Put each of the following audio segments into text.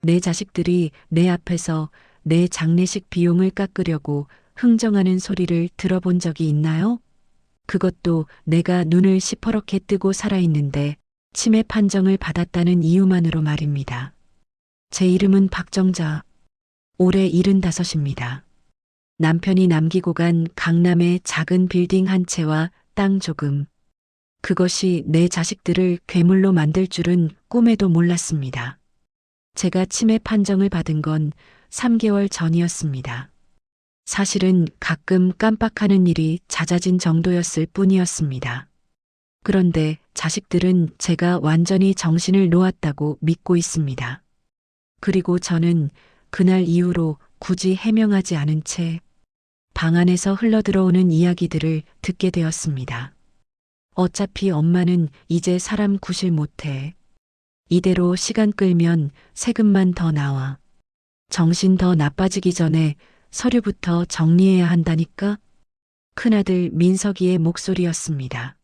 내 자식들이 내 앞에서 내 장례식 비용을 깎으려고 흥정하는 소리를 들어본 적이 있나요? 그것도 내가 눈을 시퍼렇게 뜨고 살아있는데 치매 판정을 받았다는 이유만으로 말입니다. 제 이름은 박정자. 올해 75입니다. 남편이 남기고 간 강남의 작은 빌딩 한 채와 땅 조금. 그것이 내 자식들을 괴물로 만들 줄은 꿈에도 몰랐습니다. 제가 치매 판정을 받은 건 3개월 전이었습니다. 사실은 가끔 깜빡하는 일이 잦아진 정도였을 뿐이었습니다. 그런데 자식들은 제가 완전히 정신을 놓았다고 믿고 있습니다. 그리고 저는 그날 이후로 굳이 해명하지 않은 채 방 안에서 흘러들어오는 이야기들을 듣게 되었습니다. 어차피 엄마는 이제 사람 구실 못해. 이대로 시간 끌면 세금만 더 나와. 정신 더 나빠지기 전에 서류부터 정리해야 한다니까? 큰아들 민석이의 목소리였습니다.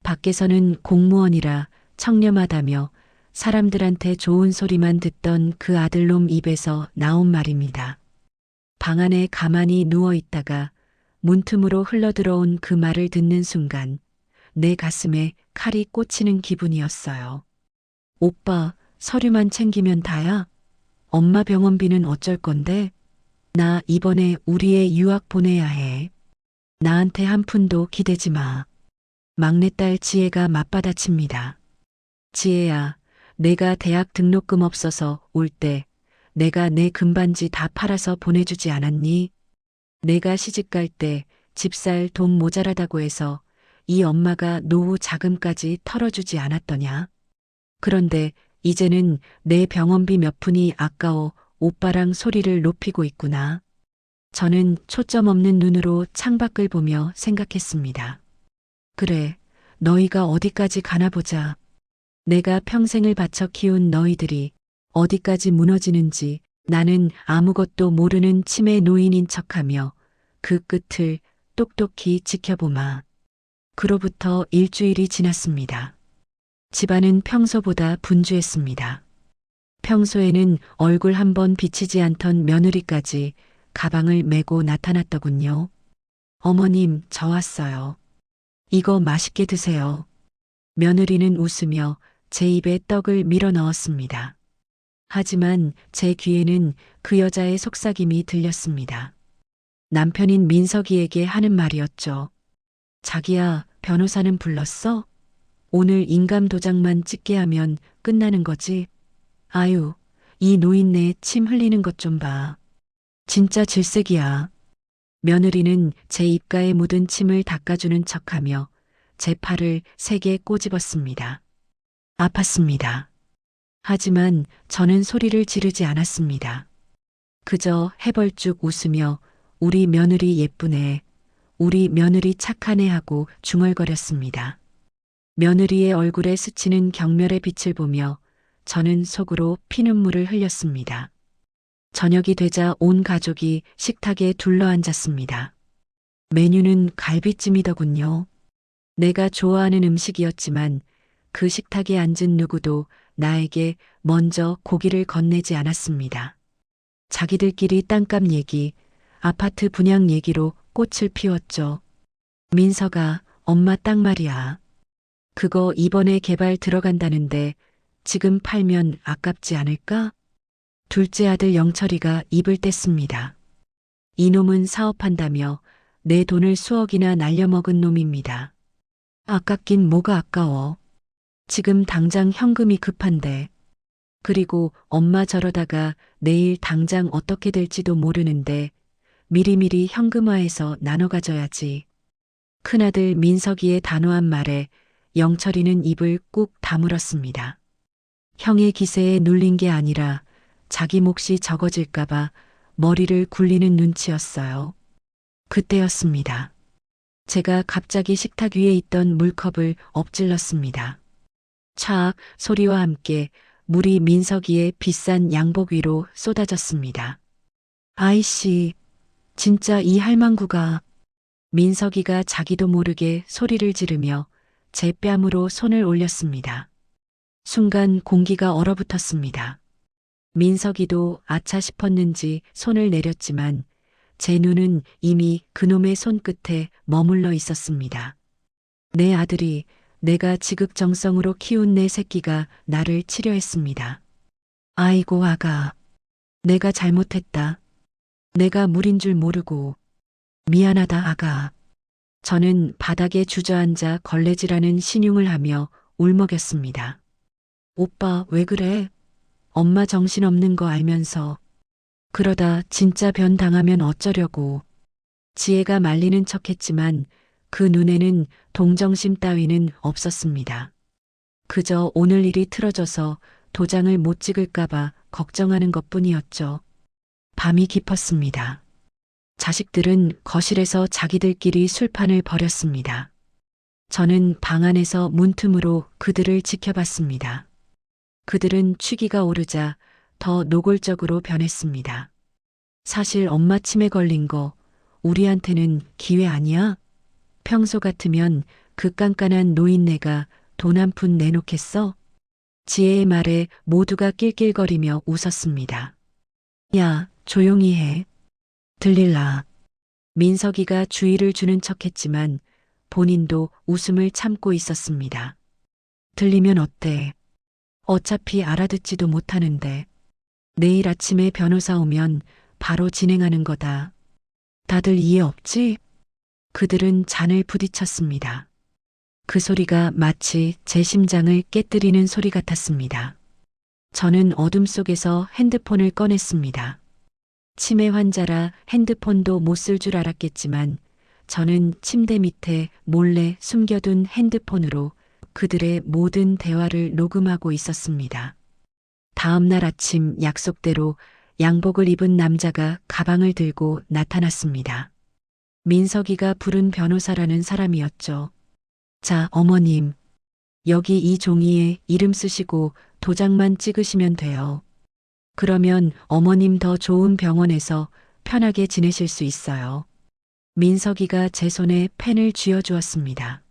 밖에서는 공무원이라 청렴하다며 사람들한테 좋은 소리만 듣던 그 아들놈 입에서 나온 말입니다. 방 안에 가만히 누워 있다가 문틈으로 흘러들어온 그 말을 듣는 순간 내 가슴에 칼이 꽂히는 기분이었어요. 오빠, 서류만 챙기면 다야? 엄마 병원비는 어쩔 건데? 나 이번에 우리의 유학 보내야 해. 나한테 한 푼도 기대지 마. 막내딸 지혜가 맞받아칩니다. 지혜야, 내가 대학 등록금 없어서 올 때 내가 내 금반지 다 팔아서 보내주지 않았니? 내가 시집 갈 때 집살 돈 모자라다고 해서 이 엄마가 노후 자금까지 털어주지 않았더냐? 그런데 이제는 내 병원비 몇 푼이 아까워 오빠랑 소리를 높이고 있구나. 저는 초점 없는 눈으로 창밖을 보며 생각했습니다. 그래, 너희가 어디까지 가나 보자. 내가 평생을 바쳐 키운 너희들이 어디까지 무너지는지 나는 아무것도 모르는 치매 노인인 척하며 그 끝을 똑똑히 지켜보마. 그로부터 일주일이 지났습니다. 집안은 평소보다 분주했습니다. 평소에는 얼굴 한번 비치지 않던 며느리까지 가방을 메고 나타났더군요. 어머님, 저 왔어요. 이거 맛있게 드세요. 며느리는 웃으며 제 입에 떡을 밀어 넣었습니다. 하지만 제 귀에는 그 여자의 속삭임이 들렸습니다. 남편인 민석이에게 하는 말이었죠. 자기야, 변호사는 불렀어? 오늘 인감 도장만 찍게 하면 끝나는 거지? 아유, 이 노인네 침 흘리는 것 좀 봐. 진짜 질색이야. 며느리는 제 입가에 묻은 침을 닦아주는 척하며 제 팔을 세게 꼬집었습니다. 아팠습니다. 하지만 저는 소리를 지르지 않았습니다. 그저 해벌쭉 웃으며 우리 며느리 예쁘네, 우리 며느리 착하네 하고 중얼거렸습니다. 며느리의 얼굴에 스치는 경멸의 빛을 보며 저는 속으로 피눈물을 흘렸습니다. 저녁이 되자 온 가족이 식탁에 둘러앉았습니다. 메뉴는 갈비찜이더군요. 내가 좋아하는 음식이었지만 그 식탁에 앉은 누구도 나에게 먼저 고기를 건네지 않았습니다. 자기들끼리 땅값 얘기, 아파트 분양 얘기로 꽃을 피웠죠. 민서가 엄마 땅 말이야. 그거 이번에 개발 들어간다는데 지금 팔면 아깝지 않을까? 둘째 아들 영철이가 입을 뗐습니다. 이놈은 사업한다며 내 돈을 수억이나 날려먹은 놈입니다. 아깝긴 뭐가 아까워. 지금 당장 현금이 급한데. 그리고 엄마 저러다가 내일 당장 어떻게 될지도 모르는데 미리미리 현금화해서 나눠 가져야지. 큰아들 민석이의 단호한 말에 영철이는 입을 꾹 다물었습니다. 형의 기세에 눌린 게 아니라 자기 몫이 적어질까봐 머리를 굴리는 눈치였어요. 그때였습니다. 제가 갑자기 식탁 위에 있던 물컵을 엎질렀습니다. 촥 소리와 함께 물이 민석이의 비싼 양복 위로 쏟아졌습니다. 아이씨, 진짜 이 할망구가. 민석이가 자기도 모르게 소리를 지르며 제 뺨으로 손을 올렸습니다. 순간 공기가 얼어붙었습니다. 민석이도 아차 싶었는지 손을 내렸지만 제 눈은 이미 그놈의 손끝에 머물러 있었습니다. 내 아들이, 내가 지극정성으로 키운 내 새끼가 나를 치려했습니다. 아이고 아가, 내가 잘못했다. 내가 물인 줄 모르고. 미안하다 아가. 저는 바닥에 주저앉아 걸레질하는 신용을 하며 울먹였습니다. 오빠 왜 그래? 엄마 정신없는 거 알면서. 그러다 진짜 변 당하면 어쩌려고. 지혜가 말리는 척했지만 그 눈에는 동정심 따위는 없었습니다. 그저 오늘 일이 틀어져서 도장을 못 찍을까봐 걱정하는 것뿐이었죠. 밤이 깊었습니다. 자식들은 거실에서 자기들끼리 술판을 벌였습니다. 저는 방 안에서 문틈으로 그들을 지켜봤습니다. 그들은 취기가 오르자 더 노골적으로 변했습니다. 사실 엄마 치매 걸린 거 우리한테는 기회 아니야? 평소 같으면 그 깐깐한 노인네가 돈 한 푼 내놓겠어? 지혜의 말에 모두가 낄낄거리며 웃었습니다. 야, 조용히 해. 들릴라. 민석이가 주의를 주는 척했지만 본인도 웃음을 참고 있었습니다. 들리면 어때? 어차피 알아듣지도 못하는데. 내일 아침에 변호사 오면 바로 진행하는 거다. 다들 이해 없지? 그들은 잔을 부딪혔습니다. 그 소리가 마치 제 심장을 깨뜨리는 소리 같았습니다. 저는 어둠 속에서 핸드폰을 꺼냈습니다. 치매 환자라 핸드폰도 못 쓸 줄 알았겠지만 저는 침대 밑에 몰래 숨겨둔 핸드폰으로 그들의 모든 대화를 녹음하고 있었습니다. 다음 날 아침 약속대로 양복을 입은 남자가 가방을 들고 나타났습니다. 민석이가 부른 변호사라는 사람이었죠. 자, 어머님. 여기 이 종이에 이름 쓰시고 도장만 찍으시면 돼요. 그러면 어머님 더 좋은 병원에서 편하게 지내실 수 있어요. 민석이가 제 손에 펜을 쥐어주었습니다.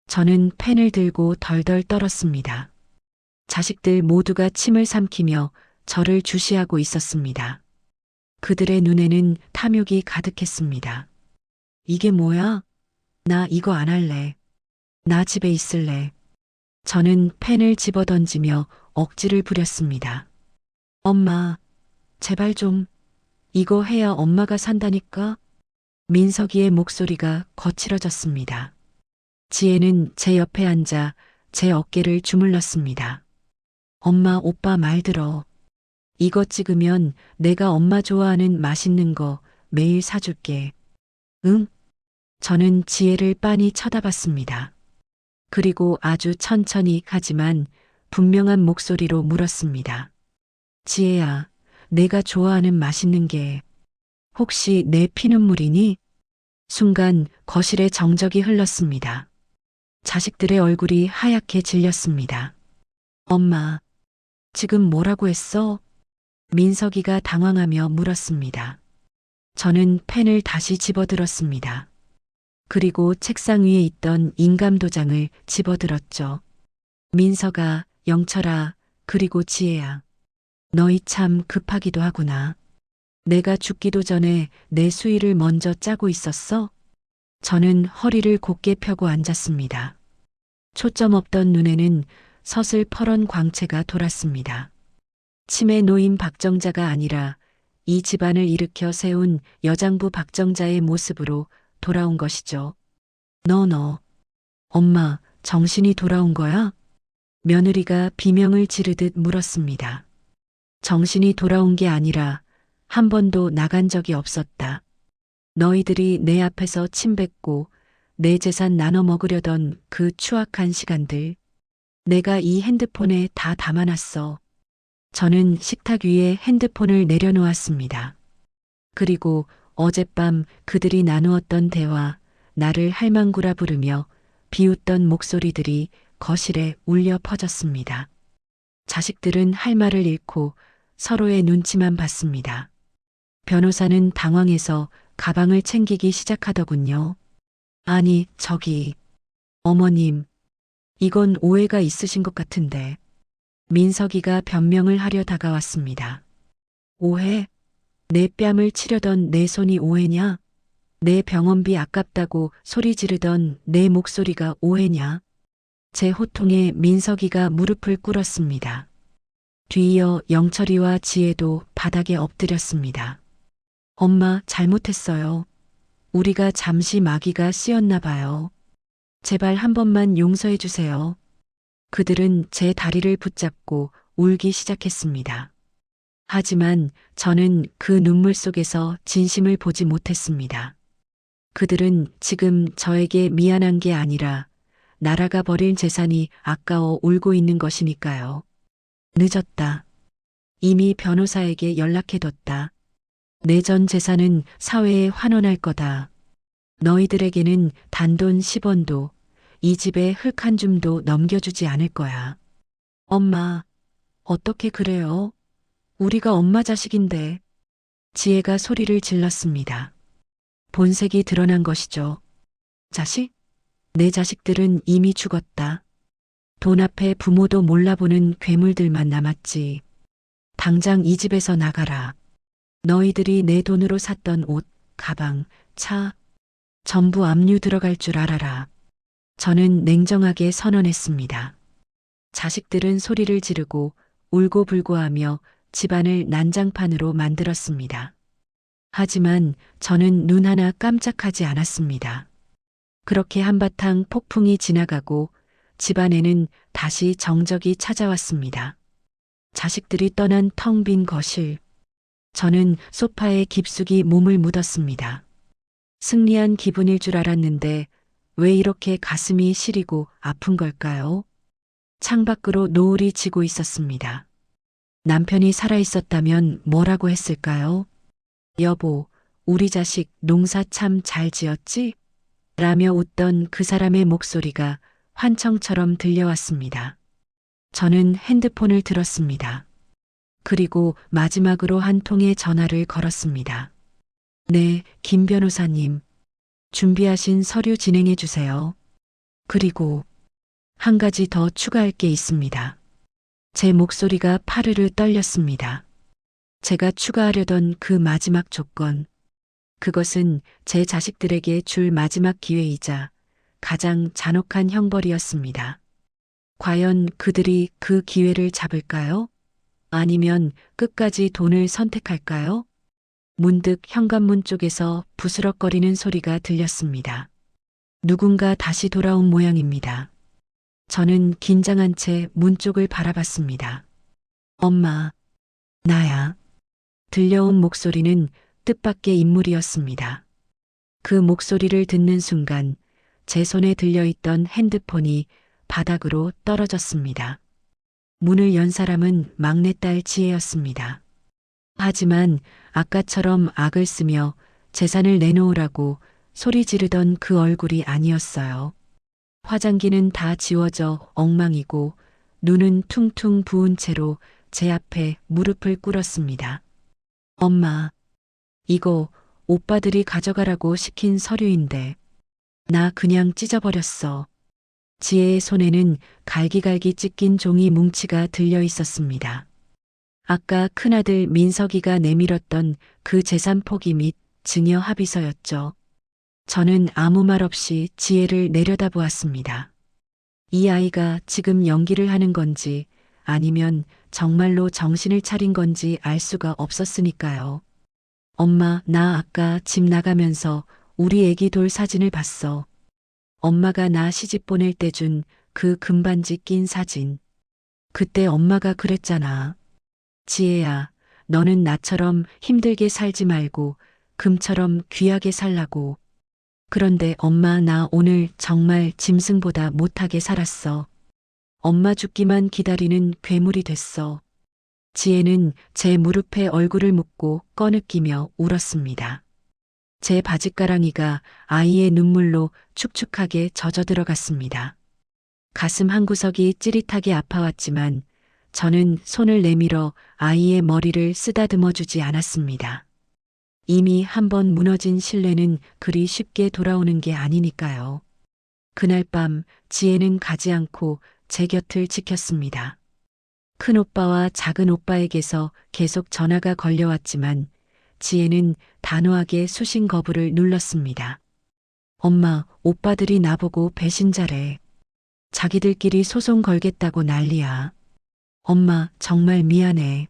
저는 펜을 들고 덜덜 떨었습니다. 자식들 모두가 침을 삼키며 저를 주시하고 있었습니다. 그들의 눈에는 탐욕이 가득했습니다. 이게 뭐야? 나 이거 안 할래. 나 집에 있을래. 저는 펜을 집어던지며 억지를 부렸습니다. 엄마, 제발 좀. 이거 해야 엄마가 산다니까? 민석이의 목소리가 거칠어졌습니다. 지혜는 제 옆에 앉아 제 어깨를 주물렀습니다. 엄마, 오빠 말 들어. 이거 찍으면 내가 엄마 좋아하는 맛있는 거 매일 사줄게. 응? 저는 지혜를 빤히 쳐다봤습니다. 그리고 아주 천천히 하지만 분명한 목소리로 물었습니다. 지혜야, 내가 좋아하는 맛있는 게 혹시 내 피눈물이니? 순간 거실에 정적이 흘렀습니다. 자식들의 얼굴이 하얗게 질렸습니다. 엄마, 지금 뭐라고 했어? 민석이가 당황하며 물었습니다. 저는 펜을 다시 집어들었습니다. 그리고 책상 위에 있던 인감도장을 집어들었죠. 민석아, 영철아, 그리고 지혜야. 너희 참 급하기도 하구나. 내가 죽기도 전에 내 수의를 먼저 짜고 있었어? 저는 허리를 곧게 펴고 앉았습니다. 초점 없던 눈에는 서슬퍼런 광채가 돌았습니다. 치매 노인 박정자가 아니라 이 집안을 일으켜 세운 여장부 박정자의 모습으로 돌아온 것이죠. 너. 엄마, 정신이 돌아온 거야? 며느리가 비명을 지르듯 물었습니다. 정신이 돌아온 게 아니라 한 번도 나간 적이 없었다. 너희들이 내 앞에서 침 뱉고 내 재산 나눠 먹으려던 그 추악한 시간들. 내가 이 핸드폰에 다 담아놨어. 저는 식탁 위에 핸드폰을 내려놓았습니다. 그리고 어젯밤 그들이 나누었던 대화, 나를 할망구라 부르며 비웃던 목소리들이 거실에 울려 퍼졌습니다. 자식들은 할 말을 잃고 서로의 눈치만 봤습니다. 변호사는 당황해서 가방을 챙기기 시작하더군요. 아니, 저기. 어머님, 이건 오해가 있으신 것 같은데. 민석이가 변명을 하려 다가왔습니다. 오해? 내 뺨을 치려던 내 손이 오해냐? 내 병원비 아깝다고 소리 지르던 내 목소리가 오해냐? 제 호통에 민석이가 무릎을 꿇었습니다. 뒤이어 영철이와 지혜도 바닥에 엎드렸습니다. 엄마, 잘못했어요. 우리가 잠시 마귀가 씌었나 봐요. 제발 한 번만 용서해 주세요. 그들은 제 다리를 붙잡고 울기 시작했습니다. 하지만 저는 그 눈물 속에서 진심을 보지 못했습니다. 그들은 지금 저에게 미안한 게 아니라 날아가 버린 재산이 아까워 울고 있는 것이니까요. 늦었다. 이미 변호사에게 연락해뒀다. 내 전 재산은 사회에 환원할 거다. 너희들에게는 단돈 10원도 이 집에 흙 한 줌도 넘겨주지 않을 거야. 엄마, 어떻게 그래요? 우리가 엄마 자식인데. 지혜가 소리를 질렀습니다. 본색이 드러난 것이죠. 자식? 내 자식들은 이미 죽었다. 돈 앞에 부모도 몰라보는 괴물들만 남았지. 당장 이 집에서 나가라. 너희들이 내 돈으로 샀던 옷, 가방, 차, 전부 압류 들어갈 줄 알아라. 저는 냉정하게 선언했습니다. 자식들은 소리를 지르고 울고불고하며 집안을 난장판으로 만들었습니다. 하지만 저는 눈 하나 깜짝하지 않았습니다. 그렇게 한바탕 폭풍이 지나가고 집안에는 다시 정적이 찾아왔습니다. 자식들이 떠난 텅 빈 거실. 저는 소파에 깊숙이 몸을 묻었습니다. 승리한 기분일 줄 알았는데 왜 이렇게 가슴이 시리고 아픈 걸까요? 창밖으로 노을이 지고 있었습니다. 남편이 살아있었다면 뭐라고 했을까요? 여보, 우리 자식 농사 참 잘 지었지? 라며 웃던 그 사람의 목소리가 환청처럼 들려왔습니다. 저는 핸드폰을 들었습니다. 그리고 마지막으로 한 통의 전화를 걸었습니다. 네, 김 변호사님. 준비하신 서류 진행해 주세요. 그리고 한 가지 더 추가할 게 있습니다. 제 목소리가 파르르 떨렸습니다. 제가 추가하려던 그 마지막 조건. 그것은 제 자식들에게 줄 마지막 기회이자 가장 잔혹한 형벌이었습니다. 과연 그들이 그 기회를 잡을까요? 아니면 끝까지 돈을 선택할까요? 문득 현관문 쪽에서 부스럭거리는 소리가 들렸습니다. 누군가 다시 돌아온 모양입니다. 저는 긴장한 채 문 쪽을 바라봤습니다. 엄마, 나야. 들려온 목소리는 뜻밖의 인물이었습니다. 그 목소리를 듣는 순간 제 손에 들려있던 핸드폰이 바닥으로 떨어졌습니다. 문을 연 사람은 막내딸 지혜였습니다. 하지만 아까처럼 악을 쓰며 재산을 내놓으라고 소리 지르던 그 얼굴이 아니었어요. 화장기는 다 지워져 엉망이고 눈은 퉁퉁 부은 채로 제 앞에 무릎을 꿇었습니다. 엄마, 이거 오빠들이 가져가라고 시킨 서류인데 나 그냥 찢어버렸어. 지혜의 손에는 갈기갈기 찢긴 종이 뭉치가 들려 있었습니다. 아까 큰아들 민석이가 내밀었던 그 재산 포기 및 증여 합의서였죠. 저는 아무 말 없이 지혜를 내려다보았습니다. 이 아이가 지금 연기를 하는 건지 아니면 정말로 정신을 차린 건지 알 수가 없었으니까요. 엄마, 나 아까 집 나가면서 우리 애기 돌 사진을 봤어. 엄마가 나 시집 보낼 때 준 그 금반지 낀 사진. 그때 엄마가 그랬잖아. 지혜야, 너는 나처럼 힘들게 살지 말고 금처럼 귀하게 살라고. 그런데 엄마, 나 오늘 정말 짐승보다 못하게 살았어. 엄마 죽기만 기다리는 괴물이 됐어. 지혜는 제 무릎에 얼굴을 묻고 꺼느끼며 울었습니다. 제 바짓가랑이가 아이의 눈물로 축축하게 젖어 들어갔습니다. 가슴 한구석이 찌릿하게 아파왔지만 저는 손을 내밀어 아이의 머리를 쓰다듬어 주지 않았습니다. 이미 한번 무너진 신뢰는 그리 쉽게 돌아오는 게 아니니까요. 그날 밤 지혜는 가지 않고 제 곁을 지켰습니다. 큰오빠와 작은오빠에게서 계속 전화가 걸려왔지만 지혜는 단호하게 수신 거부를 눌렀습니다. 엄마, 오빠들이 나보고 배신자래. 자기들끼리 소송 걸겠다고 난리야. 엄마, 정말 미안해.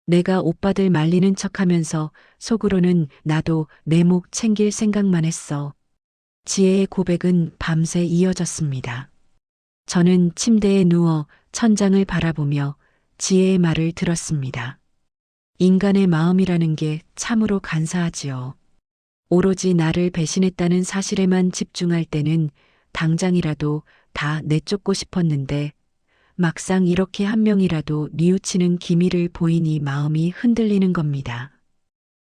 내가 오빠들 말리는 척하면서 속으로는 나도 내 목 챙길 생각만 했어. 지혜의 고백은 밤새 이어졌습니다. 저는 침대에 누워 천장을 바라보며 지혜의 말을 들었습니다. 인간의 마음이라는 게 참으로 간사하지요. 오로지 나를 배신했다는 사실에만 집중할 때는 당장이라도 다 내쫓고 싶었는데 막상 이렇게 한 명이라도 뉘우치는 기미를 보이니 마음이 흔들리는 겁니다.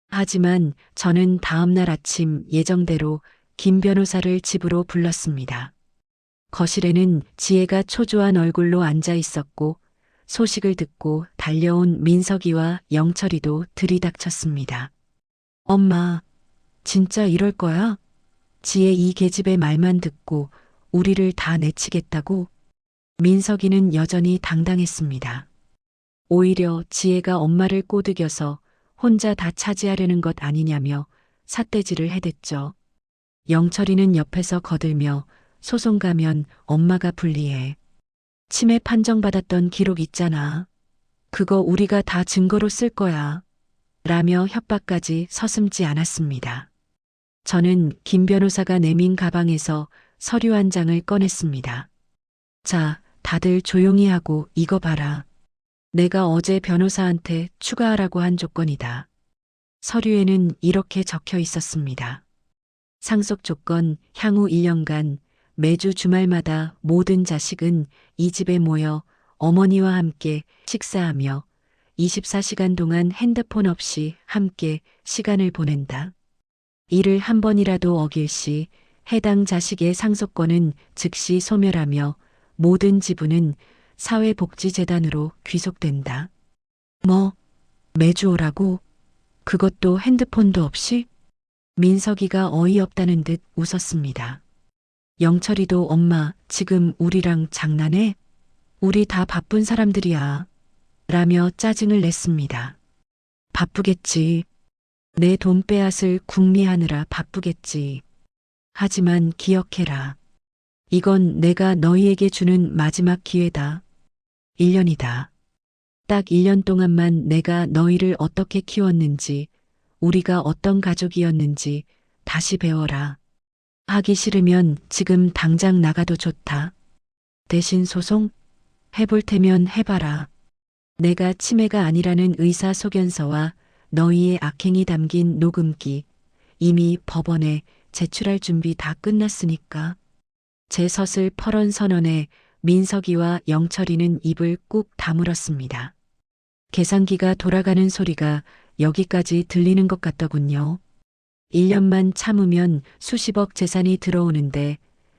하지만 저는 다음 날 아침 예정대로 김 변호사를 집으로 불렀습니다. 거실에는 지혜가 초조한 얼굴로 앉아 있었고 소식을 듣고 달려온 민석이와 영철이도 들이닥쳤습니다. 엄마, 진짜 이럴 거야? 지혜 이 계집의 말만 듣고 우리를 다 내치겠다고? 민석이는 여전히 당당했습니다. 오히려 지혜가 엄마를 꼬드겨서 혼자 다 차지하려는 것 아니냐며 삿대질을 해댔죠. 영철이는 옆에서 거들며 소송 가면 엄마가 불리해. 치매 판정받았던 기록 있잖아. 그거 우리가 다 증거로 쓸 거야. 라며 협박까지 서슴지 않았습니다. 저는 김 변호사가 내민 가방에서 서류 한 장을 꺼냈습니다. 자, 다들 조용히 하고 이거 봐라. 내가 어제 변호사한테 추가하라고 한 조건이다. 서류에는 이렇게 적혀 있었습니다. 상속 조건 향후 1년간 매주 주말마다 모든 자식은 이 집에 모여 어머니와 함께 식사하며 24시간 동안 핸드폰 없이 함께 시간을 보낸다. 이를 한 번이라도 어길 시 해당 자식의 상속권은 즉시 소멸하며 모든 지분은 사회복지재단으로 귀속된다. 뭐, 매주 오라고? 그것도 핸드폰도 없이? 민석이가 어이없다는 듯 웃었습니다. 영철이도 엄마, 지금 우리랑 장난해? 우리 다 바쁜 사람들이야. 라며 짜증을 냈습니다. 바쁘겠지. 내 돈 빼앗을 궁리하느라 바쁘겠지. 하지만 기억해라. 이건 내가 너희에게 주는 마지막 기회다. 1년이다. 딱 1년 동안만 내가 너희를 어떻게 키웠는지, 우리가 어떤 가족이었는지 다시 배워라. 하기 싫으면 지금 당장 나가도 좋다. 대신 소송? 해볼 테면 해봐라. 내가 치매가 아니라는 의사소견서와 너희의 악행이 담긴 녹음기, 이미 법원에 제출할 준비 다 끝났으니까. 제 서슬 퍼런 선언에 민석이와 영철이는 입을 꾹 다물었습니다. 계산기가 돌아가는 소리가 여기까지 들리는 것 같더군요. 1년만 참으면 수십억 재산이 들어오는데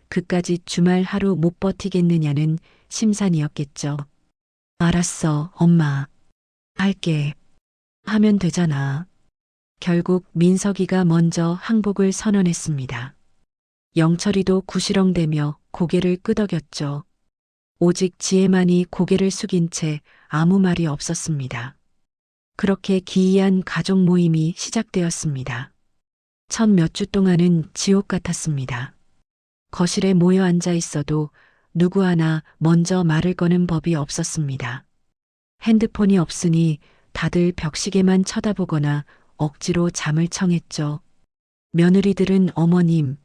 그까짓 주말 하루 못 버티겠느냐는 심산이었겠죠. 알았어, 엄마. 할게. 하면 되잖아. 결국 민석이가 먼저 항복을 선언했습니다. 영철이도 구시렁대며 고개를 끄덕였죠. 오직 지혜만이 고개를 숙인 채 아무 말이 없었습니다. 그렇게 기이한 가족 모임이 시작되었습니다. 첫 몇 주 동안은 지옥 같았습니다. 거실에 모여 앉아 있어도 누구 하나 먼저 말을 거는 법이 없었습니다. 핸드폰이 없으니 다들 벽시계만 쳐다보거나 억지로 잠을 청했죠. 며느리들은 어머님,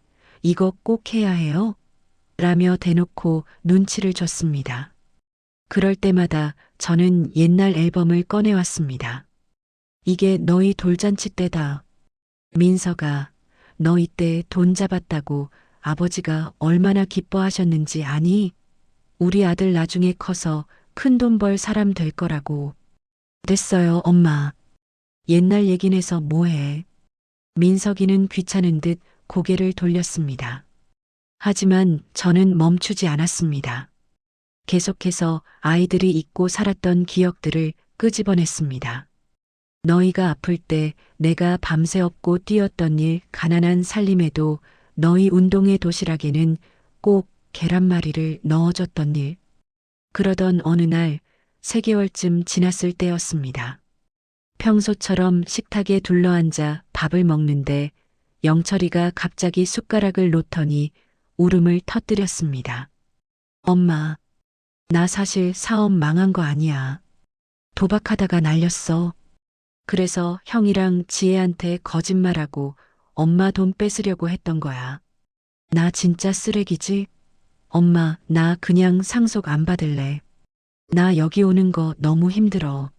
이거 꼭 해야 해요? 라며 대놓고 눈치를 줬습니다. 그럴 때마다 저는 옛날 앨범을 꺼내왔습니다. 이게 너희 돌잔치 때다. 민서가 너 이때 돈 잡았다고 아버지가 얼마나 기뻐하셨는지 아니? 우리 아들 나중에 커서 큰 돈 벌 사람 될 거라고. 됐어요, 엄마. 옛날 얘긴 해서 뭐해. 민석이는 귀찮은 듯 고개를 돌렸습니다. 하지만 저는 멈추지 않았습니다. 계속해서 아이들이 잊고 살았던 기억들을 끄집어냈습니다. 너희가 아플 때 내가 밤새 업고 뛰었던 일, 가난한 살림에도 너희 운동회 도시락에는 꼭 계란말이를 넣어줬던 일. 그러던 어느 날 3개월쯤 지났을 때였습니다. 평소처럼 식탁에 둘러앉아 밥을 먹는데 영철이가 갑자기 숟가락을 놓더니 울음을 터뜨렸습니다. 엄마, 나 사실 사업 망한 거 아니야. 도박하다가 날렸어. 그래서 형이랑 지혜한테 거짓말하고 엄마 돈 뺏으려고 했던 거야. 나 진짜 쓰레기지? 엄마, 나 그냥 상속 안 받을래. 나 여기 오는 거 너무 힘들어.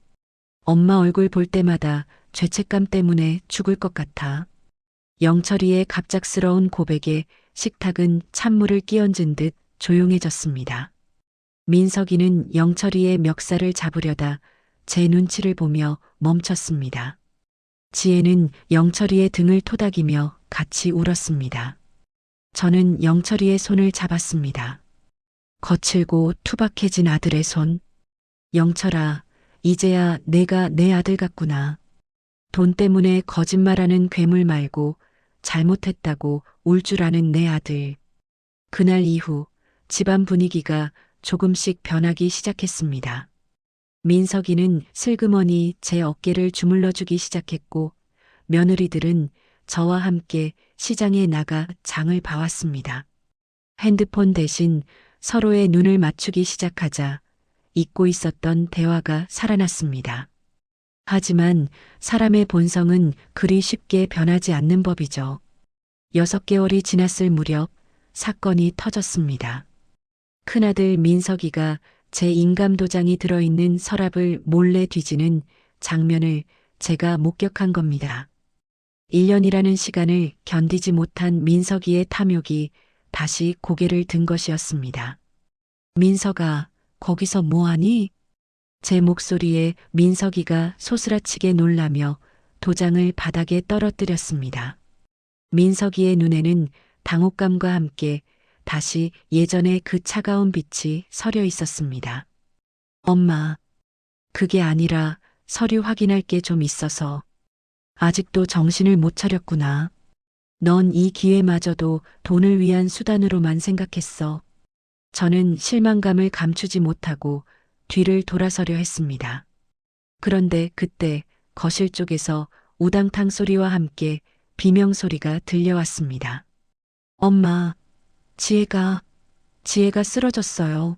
엄마 얼굴 볼 때마다 죄책감 때문에 죽을 것 같아. 영철이의 갑작스러운 고백에 식탁은 찬물을 끼얹은 듯 조용해졌습니다. 민석이는 영철이의 멱살을 잡으려다 제 눈치를 보며 멈췄습니다. 지혜는 영철이의 등을 토닥이며 같이 울었습니다. 저는 영철이의 손을 잡았습니다. 거칠고 투박해진 아들의 손. 영철아, 이제야 내가 내 아들 같구나. 돈 때문에 거짓말하는 괴물 말고 잘못했다고 울 줄 아는 내 아들. 그날 이후 집안 분위기가 조금씩 변하기 시작했습니다. 민석이는 슬그머니 제 어깨를 주물러 주기 시작했고 며느리들은 저와 함께 시장에 나가 장을 봐왔습니다. 핸드폰 대신 서로의 눈을 맞추기 시작하자 잊고 있었던 대화가 살아났습니다. 하지만 사람의 본성은 그리 쉽게 변하지 않는 법이죠. 6개월이 지났을 무렵 사건이 터졌습니다. 큰아들 민석이가 제 인감도장이 들어있는 서랍을 몰래 뒤지는 장면을 제가 목격한 겁니다. 1년이라는 시간을 견디지 못한 민석이의 탐욕이 다시 고개를 든 것이었습니다. 민석아, 거기서 뭐하니? 제 목소리에 민석이가 소스라치게 놀라며 도장을 바닥에 떨어뜨렸습니다. 민석이의 눈에는 당혹감과 함께 다시 예전의 그 차가운 빛이 서려 있었습니다. 엄마, 그게 아니라 서류 확인할 게 좀 있어서. 아직도 정신을 못 차렸구나. 넌 이 기회마저도 돈을 위한 수단으로만 생각했어. 저는 실망감을 감추지 못하고 뒤를 돌아서려 했습니다. 그런데 그때 거실 쪽에서 우당탕 소리와 함께 비명소리가 들려왔습니다. 엄마, 지혜가 쓰러졌어요.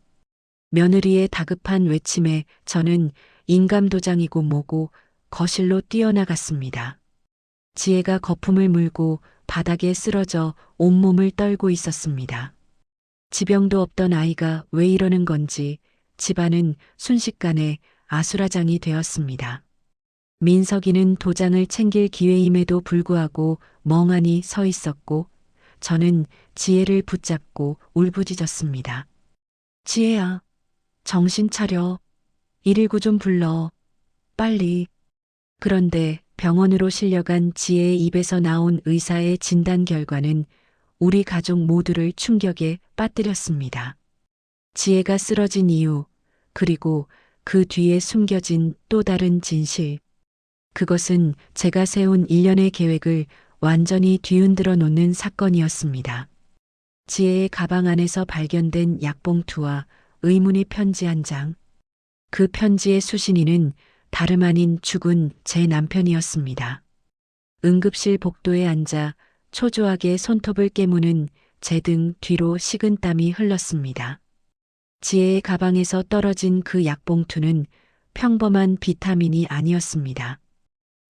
며느리의 다급한 외침에 저는 인감도장이고 뭐고 거실로 뛰어나갔습니다. 지혜가 거품을 물고 바닥에 쓰러져 온몸을 떨고 있었습니다. 지병도 없던 아이가 왜 이러는 건지 집안은 순식간에 아수라장이 되었습니다. 민석이는 도장을 챙길 기회임에도 불구하고 멍하니 서 있었고 저는 지혜를 붙잡고 울부짖었습니다. 지혜야, 정신 차려. 119 좀 불러. 빨리. 그런데 병원으로 실려간 지혜의 입에서 나온 의사의 진단 결과는 우리 가족 모두를 충격에 빠뜨렸습니다. 지혜가 쓰러진 이유, 그리고 그 뒤에 숨겨진 또 다른 진실. 그것은 제가 세운 1년의 계획을 완전히 뒤흔들어 놓는 사건이었습니다. 지혜의 가방 안에서 발견된 약봉투와 의문의 편지 한 장. 그 편지의 수신인은 다름 아닌 죽은 제 남편이었습니다. 응급실 복도에 앉아 초조하게 손톱을 깨무는 제 등 뒤로 식은 땀이 흘렀습니다. 지혜의 가방에서 떨어진 그 약봉투는 평범한 비타민이 아니었습니다.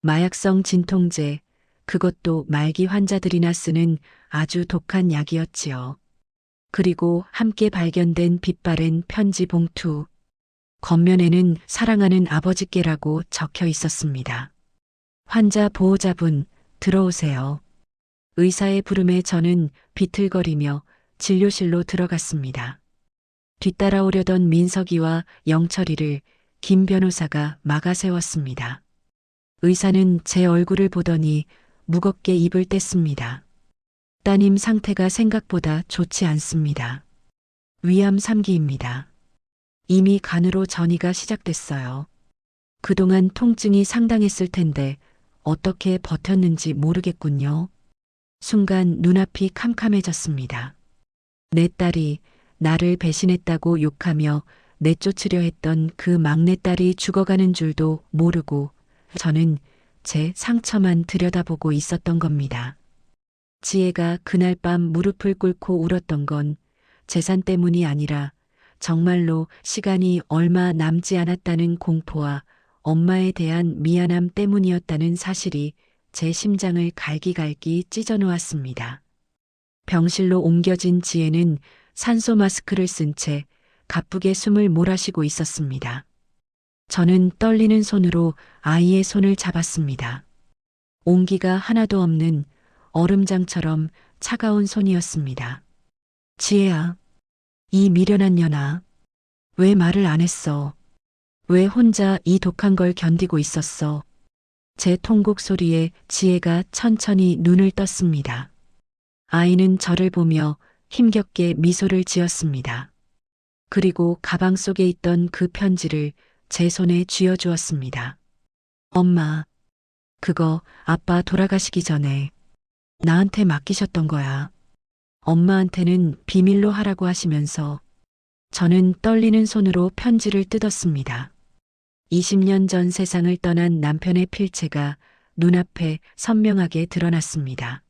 마약성 진통제, 그것도 말기 환자들이나 쓰는 아주 독한 약이었지요. 그리고 함께 발견된 빛바랜 편지 봉투. 겉면에는 사랑하는 아버지께라고 적혀 있었습니다. 환자 보호자분, 들어오세요. 의사의 부름에 저는 비틀거리며 진료실로 들어갔습니다. 뒤따라오려던 민석이와 영철이를 김 변호사가 막아세웠습니다. 의사는 제 얼굴을 보더니 무겁게 입을 뗐습니다. 따님 상태가 생각보다 좋지 않습니다. 위암 3기입니다. 이미 간으로 전이가 시작됐어요. 그동안 통증이 상당했을 텐데 어떻게 버텼는지 모르겠군요. 순간 눈앞이 캄캄해졌습니다. 내 딸이 나를 배신했다고 욕하며 내쫓으려 했던 그 막내딸이 죽어가는 줄도 모르고 저는 제 상처만 들여다보고 있었던 겁니다. 지혜가 그날 밤 무릎을 꿇고 울었던 건 재산 때문이 아니라 정말로 시간이 얼마 남지 않았다는 공포와 엄마에 대한 미안함 때문이었다는 사실이 제 심장을 갈기갈기 찢어놓았습니다. 병실로 옮겨진 지혜는 산소 마스크를 쓴 채 가쁘게 숨을 몰아쉬고 있었습니다. 저는 떨리는 손으로 아이의 손을 잡았습니다. 온기가 하나도 없는 얼음장처럼 차가운 손이었습니다. 지혜야, 이 미련한 년아, 왜 말을 안 했어? 왜 혼자 이 독한 걸 견디고 있었어? 제 통곡 소리에 지혜가 천천히 눈을 떴습니다. 아이는 저를 보며 힘겹게 미소를 지었습니다. 그리고 가방 속에 있던 그 편지를 제 손에 쥐어주었습니다. 엄마, 그거 아빠 돌아가시기 전에 나한테 맡기셨던 거야. 엄마한테는 비밀로 하라고 하시면서 저는 떨리는 손으로 편지를 뜯었습니다. 20년 전 세상을 떠난 남편의 필체가 눈앞에 선명하게 드러났습니다.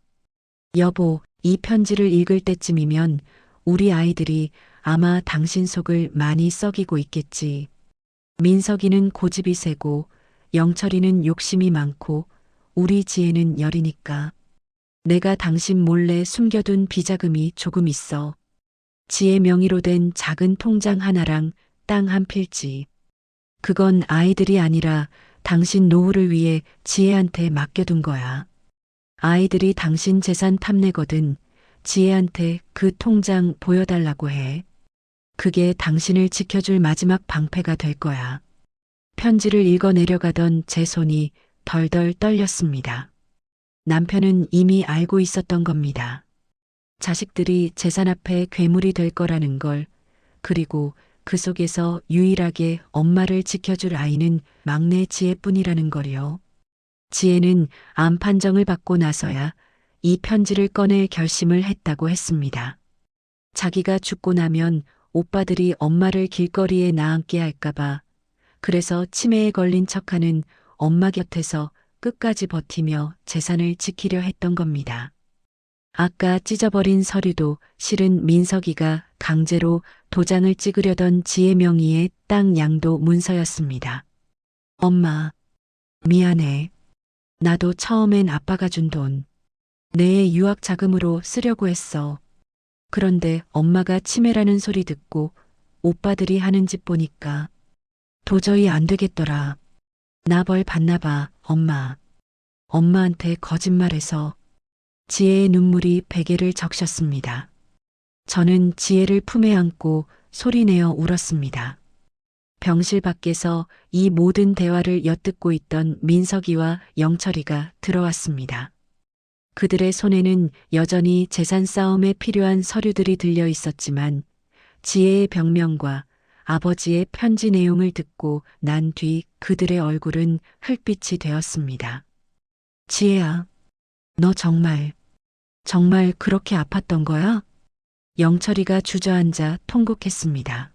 여보, 이 편지를 읽을 때쯤이면 우리 아이들이 아마 당신 속을 많이 썩이고 있겠지. 민석이는 고집이 세고 영철이는 욕심이 많고 우리 지혜는 여리니까. 내가 당신 몰래 숨겨둔 비자금이 조금 있어. 지혜 명의로 된 작은 통장 하나랑 땅 한 필지. 그건 아이들이 아니라 당신 노후를 위해 지혜한테 맡겨둔 거야. 아이들이 당신 재산 탐내거든 지혜한테 그 통장 보여달라고 해. 그게 당신을 지켜줄 마지막 방패가 될 거야. 편지를 읽어 내려가던 제 손이 덜덜 떨렸습니다. 남편은 이미 알고 있었던 겁니다. 자식들이 재산 앞에 괴물이 될 거라는 걸, 그리고 그 속에서 유일하게 엄마를 지켜줄 아이는 막내 지혜뿐이라는 걸요. 지혜는 암 판정을 받고 나서야 이 편지를 꺼낼 결심을 했다고 했습니다. 자기가 죽고 나면 오빠들이 엄마를 길거리에 나앉게 할까봐, 그래서 치매에 걸린 척하는 엄마 곁에서 끝까지 버티며 재산을 지키려 했던 겁니다. 아까 찢어버린 서류도 실은 민석이가 강제로 도장을 찍으려던 지혜 명의의 땅 양도 문서였습니다. 엄마, 미안해. 나도 처음엔 아빠가 준 돈, 내 유학 자금으로 쓰려고 했어. 그런데 엄마가 치매라는 소리 듣고 오빠들이 하는 짓 보니까 도저히 안 되겠더라. 나 벌 받나 봐, 엄마. 엄마한테 거짓말해서. 지혜의 눈물이 베개를 적셨습니다. 저는 지혜를 품에 안고 소리내어 울었습니다. 병실 밖에서 이 모든 대화를 엿듣고 있던 민석이와 영철이가 들어왔습니다. 그들의 손에는 여전히 재산 싸움에 필요한 서류들이 들려 있었지만 지혜의 병명과 아버지의 편지 내용을 듣고 난 뒤 그들의 얼굴은 흙빛이 되었습니다. 지혜야, 너 정말 그렇게 아팠던 거야? 영철이가 주저앉아 통곡했습니다.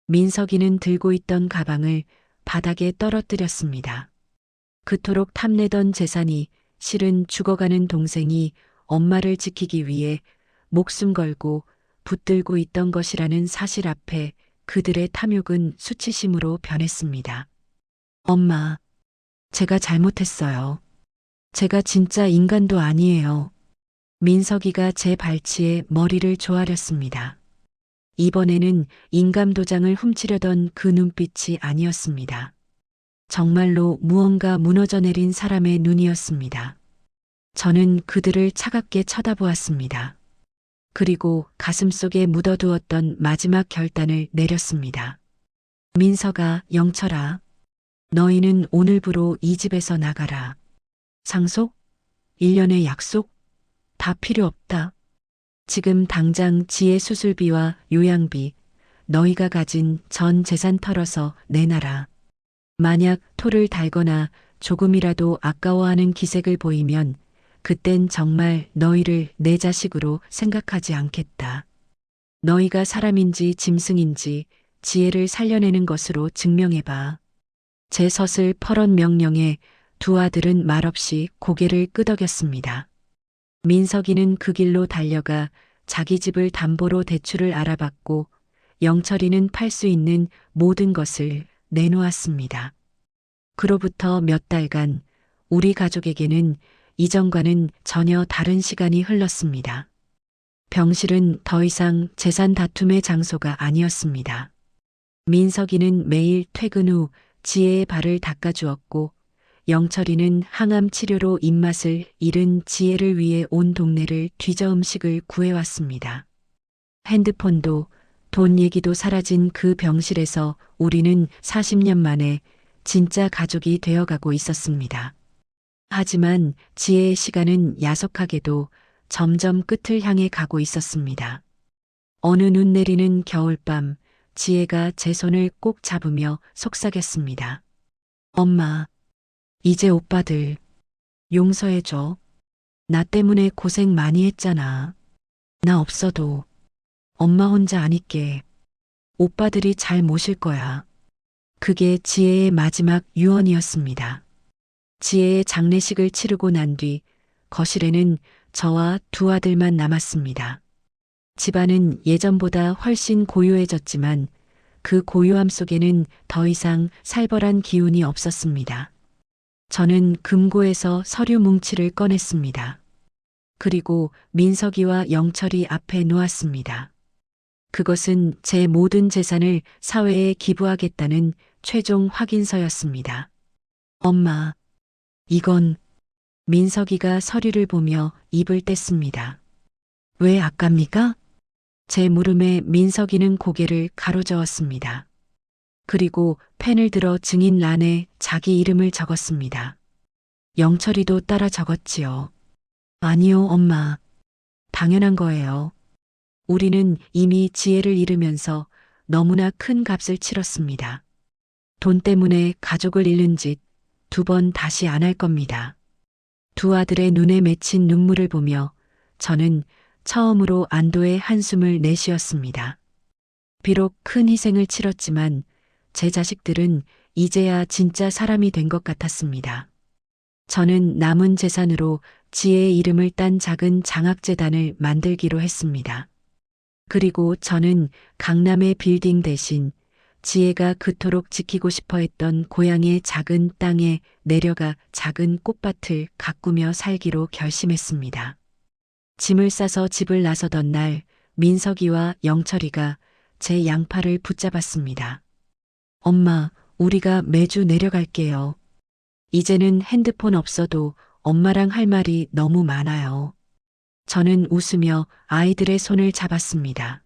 민석이는 들고 있던 가방을 바닥에 떨어뜨렸습니다. 그토록 탐내던 재산이 실은 죽어가는 동생이 엄마를 지키기 위해 목숨 걸고 붙들고 있던 것이라는 사실 앞에 그들의 탐욕은 수치심으로 변했습니다. 엄마, 제가 잘못했어요. 제가 진짜 인간도 아니에요. 민석이가 제 발치에 머리를 조아렸습니다. 이번에는 인감도장을 훔치려던 그 눈빛이 아니었습니다. 정말로 무언가 무너져 내린 사람의 눈이었습니다. 저는 그들을 차갑게 쳐다보았습니다. 그리고 가슴속에 묻어두었던 마지막 결단을 내렸습니다. 민석아, 영철아, 너희는 오늘부로 이 집에서 나가라. 상속? 1년의 약속? 다 필요 없다. 지금 당장 지혜 수술비와 요양비, 너희가 가진 전 재산 털어서 내놔라. 만약 토를 달거나 조금이라도 아까워하는 기색을 보이면 그땐 정말 너희를 내 자식으로 생각하지 않겠다. 너희가 사람인지 짐승인지 지혜를 살려내는 것으로 증명해봐. 제 서슬 퍼런 명령에 두 아들은 말없이 고개를 끄덕였습니다. 민석이는 그 길로 달려가 자기 집을 담보로 대출을 알아봤고 영철이는 팔 수 있는 모든 것을 내놓았습니다. 그로부터 몇 달간 우리 가족에게는 이전과는 전혀 다른 시간이 흘렀습니다. 병실은 더 이상 재산 다툼의 장소가 아니었습니다. 민석이는 매일 퇴근 후 지혜의 발을 닦아주었고 영철이는 항암 치료로 입맛을 잃은 지혜를 위해 온 동네를 뒤져 음식을 구해왔습니다. 핸드폰도 돈 얘기도 사라진 그 병실에서 우리는 40년 만에 진짜 가족이 되어가고 있었습니다. 하지만 지혜의 시간은 야속하게도 점점 끝을 향해 가고 있었습니다. 어느 눈 내리는 겨울밤, 지혜가 제 손을 꼭 잡으며 속삭였습니다. 엄마, 이제 오빠들 용서해줘. 나 때문에 고생 많이 했잖아. 나 없어도 엄마 혼자 안 있게 오빠들이 잘 모실 거야. 그게 지혜의 마지막 유언이었습니다. 지혜의 장례식을 치르고 난 뒤 거실에는 저와 두 아들만 남았습니다. 집안은 예전보다 훨씬 고요해졌지만 그 고요함 속에는 더 이상 살벌한 기운이 없었습니다. 저는 금고에서 서류 뭉치를 꺼냈습니다. 그리고 민석이와 영철이 앞에 놓았습니다. 그것은 제 모든 재산을 사회에 기부하겠다는 최종 확인서였습니다. 엄마, 이건 민석이가 서류를 보며 입을 뗐습니다. 왜 아깝니까? 제 물음에 민석이는 고개를 가로저었습니다. 그리고 펜을 들어 증인란에 자기 이름을 적었습니다. 영철이도 따라 적었지요. 아니요, 엄마. 당연한 거예요. 우리는 이미 지혜를 잃으면서 너무나 큰 값을 치렀습니다. 돈 때문에 가족을 잃는 짓 2번 다시 안 할 겁니다. 두 아들의 눈에 맺힌 눈물을 보며 저는 처음으로 안도의 한숨을 내쉬었습니다. 비록 큰 희생을 치렀지만 제 자식들은 이제야 진짜 사람이 된 것 같았습니다. 저는 남은 재산으로 지혜의 이름을 딴 작은 장학재단을 만들기로 했습니다. 그리고 저는 강남의 빌딩 대신 지혜가 그토록 지키고 싶어 했던 고향의 작은 땅에 내려가 작은 꽃밭을 가꾸며 살기로 결심했습니다. 짐을 싸서 집을 나서던 날 민석이와 영철이가 제 양팔을 붙잡았습니다. 엄마, 우리가 매주 내려갈게요. 이제는 핸드폰 없어도 엄마랑 할 말이 너무 많아요. 저는 웃으며 아이들의 손을 잡았습니다.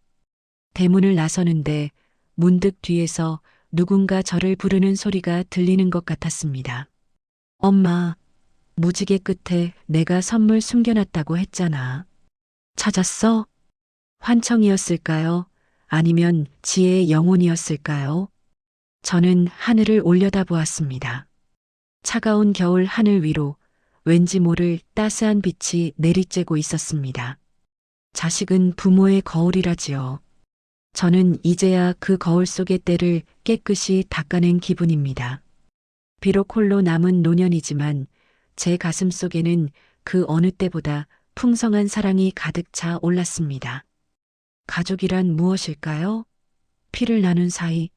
대문을 나서는데 문득 뒤에서 누군가 저를 부르는 소리가 들리는 것 같았습니다. 엄마, 무지개 끝에 내가 선물 숨겨놨다고 했잖아. 찾았어? 환청이었을까요? 아니면 지혜의 영혼이었을까요? 저는 하늘을 올려다보았습니다. 차가운 겨울 하늘 위로 왠지 모를 따스한 빛이 내리쬐고 있었습니다. 자식은 부모의 거울이라지요. 저는 이제야 그 거울 속의 때를 깨끗이 닦아낸 기분입니다. 비록 홀로 남은 노년이지만 제 가슴 속에는 그 어느 때보다 풍성한 사랑이 가득 차 올랐습니다. 가족이란 무엇일까요? 피를 나눈 사이,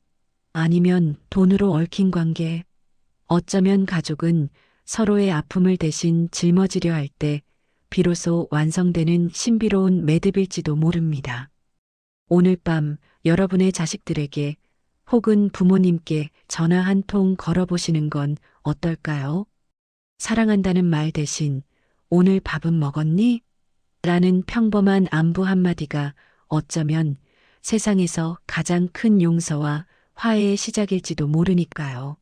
아니면 돈으로 얽힌 관계. 어쩌면 가족은 서로의 아픔을 대신 짊어지려 할 때 비로소 완성되는 신비로운 매듭일지도 모릅니다. 오늘 밤 여러분의 자식들에게 혹은 부모님께 전화 한 통 걸어보시는 건 어떨까요? 사랑한다는 말 대신 오늘 밥은 먹었니? 라는 평범한 안부 한마디가 어쩌면 세상에서 가장 큰 용서와 화해의 시작일지도 모르니까요.